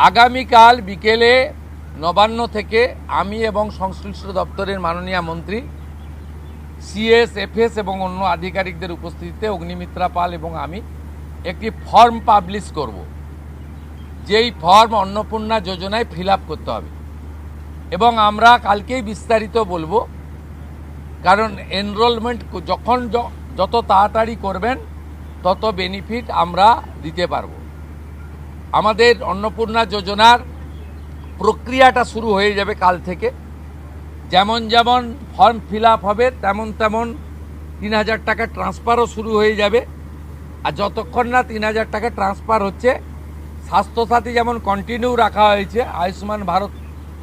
আগামীকাল বিকেলে নবান্ন থেকে আমি এবং সংশ্লিষ্ট দপ্তরের মাননীয় মন্ত্রী সিএস এফএস এবং অন্য আধিকারিকদের উপস্থিতিতে অগ্নিমিত্রা পাল এবং আমি একটি ফর্ম পাবলিশ করব, যেই ফর্ম অন্নপূর্ণা যোজনায় ফিল আপ করতে হবে এবং আমরা কালকেই বিস্তারিত বলবো। কারণ এনরোলমেন্ট যখন যত তাড়াতাড়ি করবেন তত বেনিফিট আমরা দিতে পারবো। আমাদের অন্নপূর্ণা যোজনার প্রক্রিয়াটা শুরু হয়ে যাবে কাল থেকে। যেমন যেমন ফর্ম ফিল আপ হবে তেমন তেমন ৩,০০০ টাকা ট্রান্সফারও শুরু হয়ে যাবে। আর যতক্ষণ না ৩,০০০ টাকা ট্রান্সফার হচ্ছে, স্বাস্থ্যসাথী যেমন কন্টিনিউ রাখা হয়েছে আয়ুষ্মান ভারত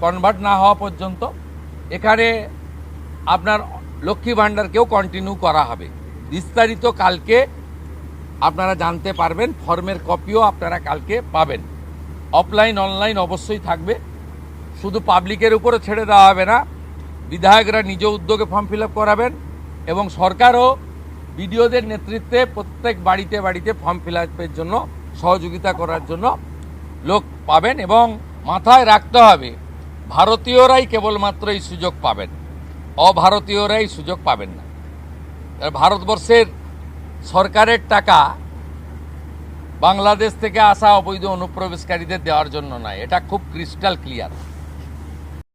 কনভার্ট না হওয়া পর্যন্ত, এখানে আপনার লক্ষ্মী ভাণ্ডারকেও কন্টিনিউ করা হবে। বিস্তারিত কালকে আপনারা জানতে পারবেন, ফর্মের কপিও আপনারা কালকে পাবেন। অফলাইন অনলাইন অবশ্যই থাকবে, শুধু পাবলিকের উপরে ছেড়ে দেওয়া হবে না, বিধায়করা নিজ উদ্যোগে ফর্ম ফিল আপ করাবেন এবং সরকারও বিডিওদের নেতৃত্বে প্রত্যেক বাড়িতে বাড়িতে ফর্ম ফিল আপের জন্য সহযোগিতা করার জন্য লোক পাবেন। এবং মাথায় রাখতে হবে, ভারতীয়রাই কেবলমাত্র এই সুযোগ পাবেন, অভারতীয়রাই সুযোগ পাবেন না। ভারতবর্ষের সরকারের টাকা বাংলাদেশ থেকে আসা অবৈধ অনুপ্রবেশকারীদের দেওয়ার জন্য নয়, এটা খুব ক্রিস্টাল ক্লিয়ার।